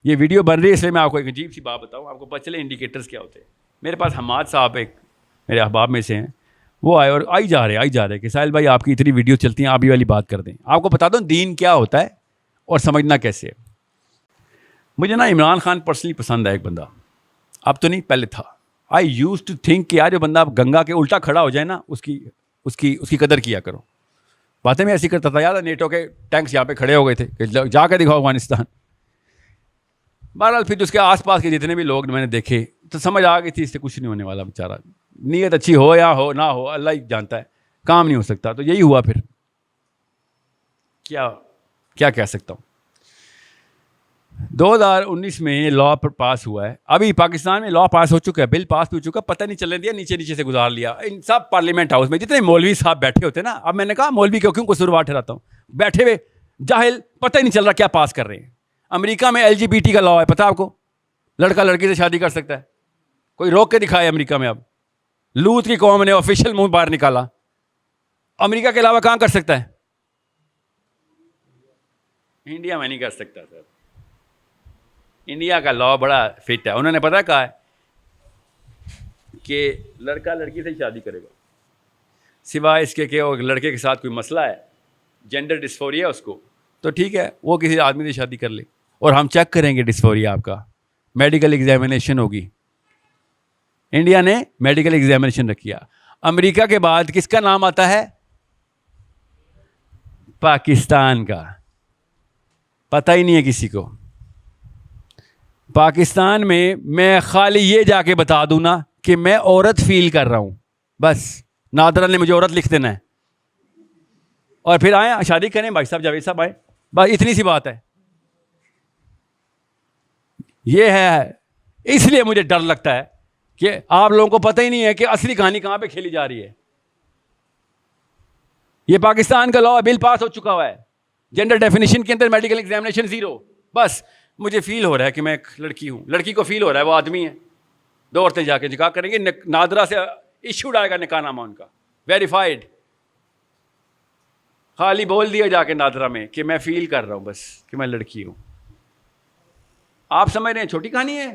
یہ ویڈیو بن رہی ہے اس لیے میں آپ کو ایک عجیب سی بات بتاؤں, آپ کو پتہ چلے انڈیکیٹرز کیا ہوتے ہیں. میرے پاس حماد صاحب ایک میرے احباب میں سے ہیں, وہ آئے اور آئی جا رہے کہ ساحل بھائی آپ کی اتنی ویڈیو چلتی ہیں, آپ یہ والی بات کر دیں. آپ کو بتا دوں دین کیا ہوتا ہے اور سمجھنا کیسے ہے. مجھے نا عمران خان پرسنلی پسند ہے ایک بندہ, اب تو نہیں پہلے تھا. آئی یوز ٹو تھنک کہ یار جو بندہ گنگا کے الٹا کھڑا ہو جائے نا اس کی قدر کیا کرو. باتیں میں ایسی کرتا تھا, یاد ہے نیٹو کے ٹینکس یہاں پہ کھڑے ہو گئے تھے کہ جا کے دکھاؤ افغانستان. بہرحال پھر اس کے آس پاس کے جتنے بھی لوگ میں نے دیکھے تو سمجھ آ گئی تھی اس سے کچھ نہیں ہونے والا. بیچارہ نیت اچھی ہو یا ہو نہ ہو, اللہ ہی جانتا ہے, کام نہیں ہو سکتا. تو یہی ہوا. پھر کیا کہہ سکتا ہوں. 2019 میں لا پاس ہوا ہے. ابھی پاکستان میں لا پاس ہو چکا ہے, بل پاس بھی ہو چکا, پتہ نہیں چلنے دیا, نیچے سے گزار لیا. ان سب پارلیمنٹ ہاؤس میں جتنے مولوی صاحب بیٹھے ہوتے ہیں نا, اب میں نے کہا مولوی کیوں قصوروار ٹھہراتا ہوں, بیٹھے ہوئے جاہل, پتہ ہی نہیں چل رہا کیا پاس کر رہے ہیں. امریکہ میں LGBT کا لا ہے, پتہ آپ کو, لڑکا لڑکی سے شادی کر سکتا ہے. کوئی روک کے دکھائے امریکہ میں. اب لوت کی قوم نے آفیشیل منہ باہر نکالا. امریکہ کے علاوہ کہاں کر سکتا ہے؟ انڈیا میں نہیں کر سکتا سر. انڈیا کا لا بڑا فٹ ہے. انہوں نے پتہ کہا ہے کہ لڑکا لڑکی سے شادی کرے گا, سوائے اس کے کہ وہ لڑکے کے ساتھ کوئی مسئلہ ہے, جینڈر ڈسفوریا اس کو, تو ٹھیک ہے وہ کسی آدمی سے شادی کر لے, اور ہم چیک کریں گے ڈسفوریا آپ کا, میڈیکل ایگزامینیشن ہوگی. انڈیا نے میڈیکل ایگزامینیشن رکھیا. امریکہ کے بعد کس کا نام آتا ہے؟ پاکستان کا. پتہ ہی نہیں ہے کسی کو. پاکستان میں خالی یہ جا کے بتا دوں نا کہ میں عورت فیل کر رہا ہوں, بس نادرا نے مجھے عورت لکھ دینا ہے, اور پھر آئیں شادی کریں بھائی صاحب, جاوید صاحب آئیں, بس اتنی سی بات ہے. یہ ہے. اس لیے مجھے ڈر لگتا ہے کہ آپ لوگوں کو پتہ ہی نہیں ہے کہ اصلی کہانی کہاں پہ کھیلی جا رہی ہے. یہ پاکستان کا لا بل پاس ہو چکا ہوا ہے, جینڈر ڈیفینیشن کے اندر میڈیکل ایگزامینیشن 0. بس مجھے فیل ہو رہا ہے کہ میں ایک لڑکی ہوں, لڑکی کو فیل ہو رہا ہے وہ آدمی ہے. 2 عورتیں جا کے نکاح کریں گے, نادرا سے ایشوڈ آئے گا نکاح نامہ ان کا, ویریفائڈ. خالی بول دیا جا کے نادرا میں کہ میں فیل کر رہا ہوں بس کہ میں لڑکی ہوں. آپ سمجھ رہے ہیں چھوٹی کہانی ہے.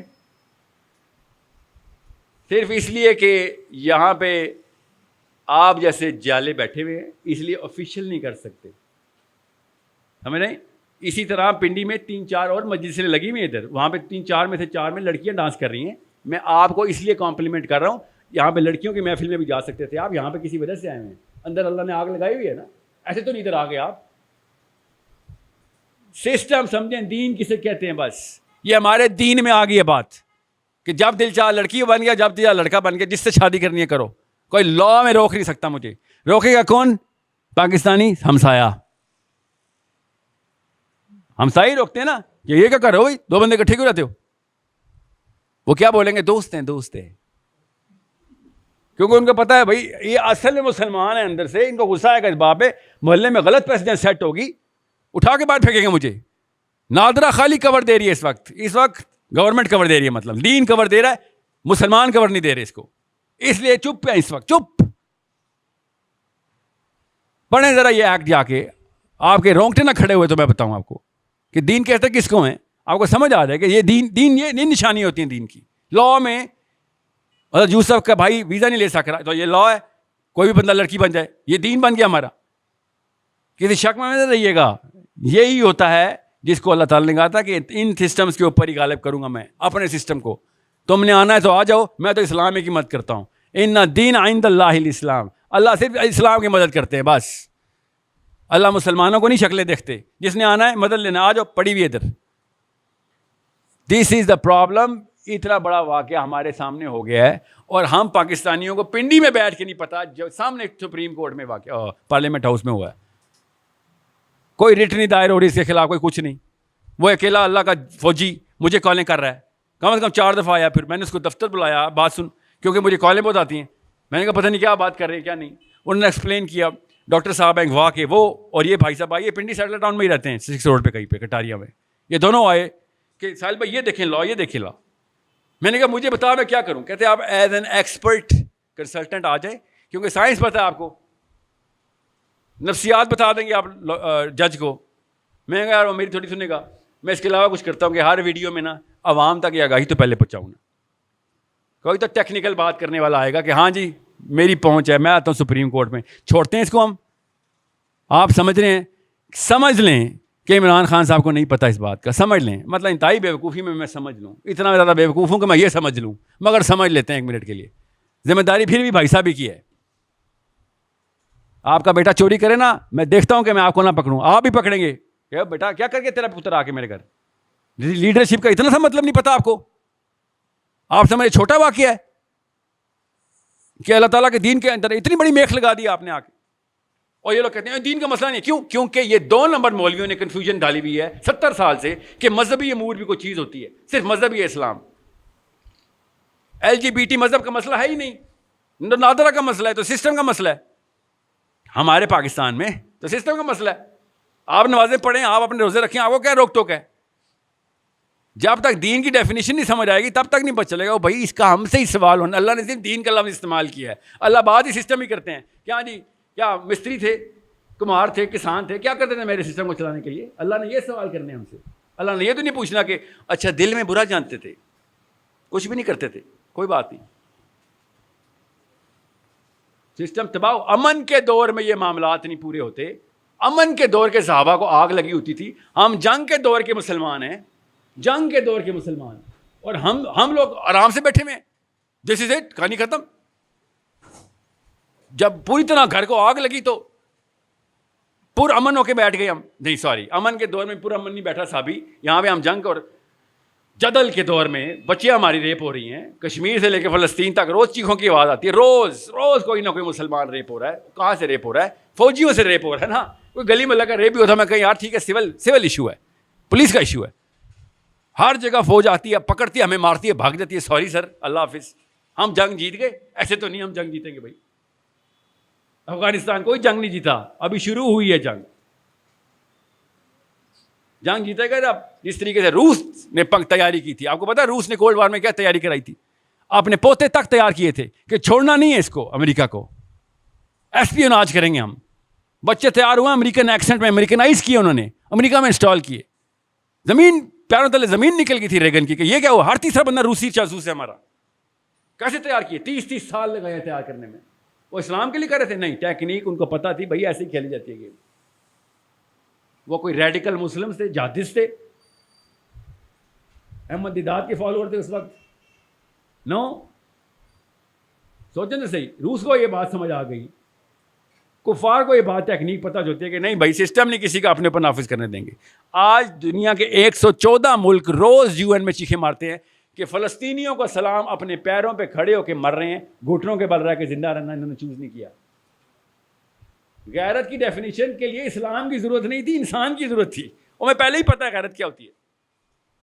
صرف اس لیے کہ یہاں پہ آپ جیسے جالے بیٹھے ہوئے ہیں اس لیے آفیشیل نہیں کر سکتے, سمجھ رہے ہیں. اسی طرح پنڈی میں 3-4 اور مجلسیں لگی ہوئی ہیں ادھر, وہاں پہ 3-4 میں سے 4 میں لڑکیاں ڈانس کر رہی ہیں. میں آپ کو اس لیے کمپلیمنٹ کر رہا ہوں, یہاں پہ لڑکیوں کی محفل میں بھی جا سکتے تھے آپ, یہاں پہ کسی وجہ سے آئے ہوئے ہیں. اندر اللہ نے آگ لگائی ہوئی ہے نا, ایسے تو نہیں ادھر آ گئے آپ. سسٹم سمجھیں, دین کسے کہتے ہیں. بس یہ ہمارے دین میں آ گئی ہے بات کہ جب دل چاہ لڑکی بن گیا, جب دل چاہ لڑکا بن گیا, جس سے شادی کرنی ہے کرو. کوئی لا میں روک نہیں سکتا مجھے. روکے گا کون؟ پاکستانی ہمسایا. ہمسائے روکتے ہیں نا کہ یہ کیا کر رہے ہو بھائی, 2 بندے اکٹھے کیوں رہتے ہو. وہ کیا بولیں گے؟ دوست ہیں. کیونکہ ان کو پتا ہے بھائی یہ اصل میں مسلمان ہیں اندر سے, ان کو غصہ آئے گا اس بات پہ, محلے میں غلط پریسیڈنٹ سیٹ ہوگی, اٹھا کے باہر پھینکیں گے مجھے. نادرا خالی کور دے رہی ہے اس وقت گورنمنٹ کور دے رہی ہے, مطلب دین کور دے رہا ہے, مسلمان کور نہیں دے رہے اس کو. اس لیے چپ ہے اس وقت, چپ. پڑھیں ذرا یہ ایکٹ جا کے, آپ کے رونگٹے نہ کھڑے ہوئے تو میں بتاؤں آپ کو کہ دین کہتے کس کو ہیں. آپ کو سمجھ آ جائے کہ یہ دین یہ نشانی ہوتی ہیں دین کی. لا میں حضرت یوسف کا بھائی ویزا نہیں لے سک رہا, تو یہ لا ہے کوئی بھی بندہ لڑکی بن جائے, یہ دین بن گیا ہمارا. کسی شک میں نہ رہیے گا. یہی ہوتا ہے جس کو اللہ تعالیٰ نے کہا تھا کہ ان سسٹمز کے اوپر ہی غالب کروں گا میں اپنے سسٹم کو. تم نے آنا ہے تو آ جاؤ, میں تو اسلام کی مدد کرتا ہوں. ان دین عند اللہ الاسلام, اللہ صرف اسلام کی مدد کرتے ہیں بس. اللہ مسلمانوں کو نہیں شکلیں دیکھتے, جس نے آنا ہے مدد لینا, آ جاؤ, پڑی ہوئی ادھر. دس از دا پرابلم. اتنا بڑا واقعہ ہمارے سامنے ہو گیا ہے, اور ہم پاکستانیوں کو پنڈی میں بیٹھ کے نہیں پتا جو سامنے سپریم کورٹ میں واقعہ پارلیمنٹ ہاؤس میں ہوا ہے. کوئی ریٹ نہیں دائر ہو رہی اس کے خلاف, کوئی کچھ نہیں. وہ اکیلا اللہ کا فوجی مجھے کالیں کر رہا ہے, کم از کم 4 دفعہ آیا. پھر میں نے اس کو دفتر بلایا, بات سن, کیونکہ مجھے کالیں بہت آتی ہیں. میں نے کہا پتہ نہیں کیا بات کر رہے ہیں کیا نہیں. انہوں نے ایکسپلین کیا, ڈاکٹر صاحب ہیں وہاں کے وہ, اور یہ بھائی صاحب آئے, یہ پنڈی سیٹل ٹاؤن میں ہی رہتے ہیں, 6 روڈ پہ کہیں پہ کٹاریا میں. یہ دونوں آئے کہ ساحل بھائی یہ دیکھیں لا, یہ دیکھیں لا. میں نے کہا مجھے بتا میں کیا کروں. کہتے آپ ایز این ایکسپرٹ کنسلٹنٹ آ جائیں, کیونکہ سائنس پتہ ہے آپ کو, نفسیات بتا دیں گے آپ جج کو. میں نے کہا یار وہ میری تھوڑی سنے گا. میں اس کے علاوہ کچھ کرتا ہوں کہ ہر ویڈیو میں نا عوام تک یہ آگاہی تو پہلے پہنچاؤں نا. کوئی تو ٹیکنیکل بات کرنے والا آئے گا کہ ہاں جی میری پہنچ ہے, میں آتا ہوں سپریم کورٹ میں, چھوڑتے ہیں اس کو ہم. آپ سمجھ رہے ہیں, سمجھ لیں کہ عمران خان صاحب کو نہیں پتہ اس بات کا, سمجھ لیں, مطلب انتہائی بیوقوفی میں سمجھ لوں, اتنا زیادہ بیوقوف ہوں کہ میں یہ سمجھ لوں, مگر سمجھ لیتے ہیں ایک منٹ کے لیے. ذمہ داری پھر بھی بھائی صاحب ہی کی ہے. آپ کا بیٹا چوری کرے نا, میں دیکھتا ہوں کہ میں آپ کو نہ پکڑوں, آپ بھی پکڑیں گے کہ بیٹا کیا کر کے تیرا پتر آ کے میرے گھر. لیڈرشپ کا اتنا سا مطلب نہیں پتا آپ کو. آپ سمجھے چھوٹا واقعہ ہے کہ اللہ تعالیٰ کے دین کے اندر اتنی بڑی میخ لگا دی آپ نے آ کے, اور یہ لوگ کہتے ہیں دین کا مسئلہ نہیں. کیوں؟ کیونکہ یہ 2 نمبر مولویوں نے کنفیوژن ڈالی ہوئی ہے 70 سال سے کہ مذہبی امور بھی کوئی چیز ہوتی ہے, صرف مذہبی اسلام. LGBT مذہب کا مسئلہ ہے ہی نہیں, نادرہ کا مسئلہ ہے تو سسٹم کا مسئلہ ہے. ہمارے پاکستان میں تو سسٹم کا مسئلہ ہے. آپ نمازیں پڑھیں, آپ اپنے روزے رکھیں, آپ کو کیا روک ٹوک ہے؟ جب تک دین کی ڈیفینیشن نہیں سمجھ آئے گی تب تک نہیں پتہ چلے گا. بھائی اس کا ہم سے ہی سوال ہونا, اللہ نے صرف دین کا لفظ استعمال کیا ہے, اللہ بعد ہی سسٹم ہی کرتے ہیں. کیا جی کیا مستری تھے, کمار تھے, کسان تھے, کیا کرتے تھے میرے سسٹم کو چلانے کے لیے؟ اللہ نے یہ سوال کرنے ہم سے. اللہ نے یہ تو نہیں پوچھنا کہ اچھا دل میں برا جانتے تھے, کچھ بھی نہیں کرتے تھے, کوئی بات نہیں, سسٹم تباہ. امن کے دور میں یہ معاملات نہیں پورے ہوتے. امن کے دور کے صحابہ کو آگ لگی ہوتی تھی. ہم جنگ کے دور کے مسلمان ہیں, جنگ کے دور کے مسلمان, اور ہم لوگ آرام سے بیٹھے ہوئے. دس از اٹ, کہانی ختم. جب پوری طرح گھر کو آگ لگی تو پر امن ہو کے بیٹھ گئے ہم. نہیں سوری, امن کے دور میں پر امن نہیں بیٹھا صحابی. یہاں پہ ہم جنگ اور جدل کے دور میں بچیاں ہماری ریپ ہو رہی ہیں, کشمیر سے لے کے فلسطین تک روز چیخوں کی آواز آتی ہے, روز کوئی نہ کوئی مسلمان ریپ ہو رہا ہے. کہاں سے ریپ ہو رہا ہے؟ فوجیوں سے ریپ ہو رہا ہے نا. کوئی گلی میں لگا ریپ بھی ہوتا ہے, میں کہیں یار ٹھیک ہے سول ایشو ہے, پولیس کا ایشو ہے. ہر جگہ فوج آتی ہے, پکڑتی ہے, ہمیں مارتی ہے, بھاگ جاتی ہے, سوری سر اللہ حافظ, ہم جنگ جیت گئے. ایسے تو نہیں ہم جنگ جیتیں گے بھائی. افغانستان کوئی جنگ نہیں جیتا, ابھی شروع ہوئی ہے جنگ. جنگ جیتے گا جب جس طریقے سے روس نے تیاری کی تھی. آپ کو پتا ہے روس نے کولڈ وار میں کیا تیاری کرائی تھی؟ اپنے پوتے تک تیار کیے تھے کہ چھوڑنا نہیں ہے اس کو, امریکہ کو ایسپیوناج کریں گے ہم. بچے تیار ہوئے, امریکن ایکسنٹ میں امریکنائز کیے انہوں نے, امریکہ میں انسٹال کیے. زمین پیروں تلے زمین نکل گئی تھی ریگن کی کہ یہ کیا ہوا, ہر تیسرا بندہ روسی جاسوس ہے ہمارا. کیسے تیار کیے؟ 30 سال لگائے تیار کرنے میں. وہ اسلام کے لیے کر رہے تھے؟ نہیں, ٹیکنیک ان کو پتا تھی بھائی ایسے ہی کھیلی جاتی ہے گیم. وہ کوئی ریڈیکل مسلم تھے, جہادست تھے, احمد دیدات کے فالوور تھے اس وقت. نو سوچیں تو صحیح, روس کو یہ بات سمجھ آ گئی, کفار کو یہ بات ٹیکنیک پتہ ہوتی ہے کہ نہیں بھائی سسٹم نہیں کسی کا اپنے اوپر نافذ کرنے دیں گے. آج دنیا کے 114 ملک روز UN میں چیخیں مارتے ہیں کہ فلسطینیوں کا سلام اپنے پیروں پہ کھڑے ہو کے مر رہے ہیں, گھٹنوں کے بل رہا ہے کہ زندہ رہنا انہوں نے چوز نہیں کیا. غیرت کی ڈیفینیشن کے لیے اسلام کی ضرورت نہیں تھی, انسان کی ضرورت تھی. اور میں پہلے ہی پتہ ہے غیرت کیا ہوتی ہے.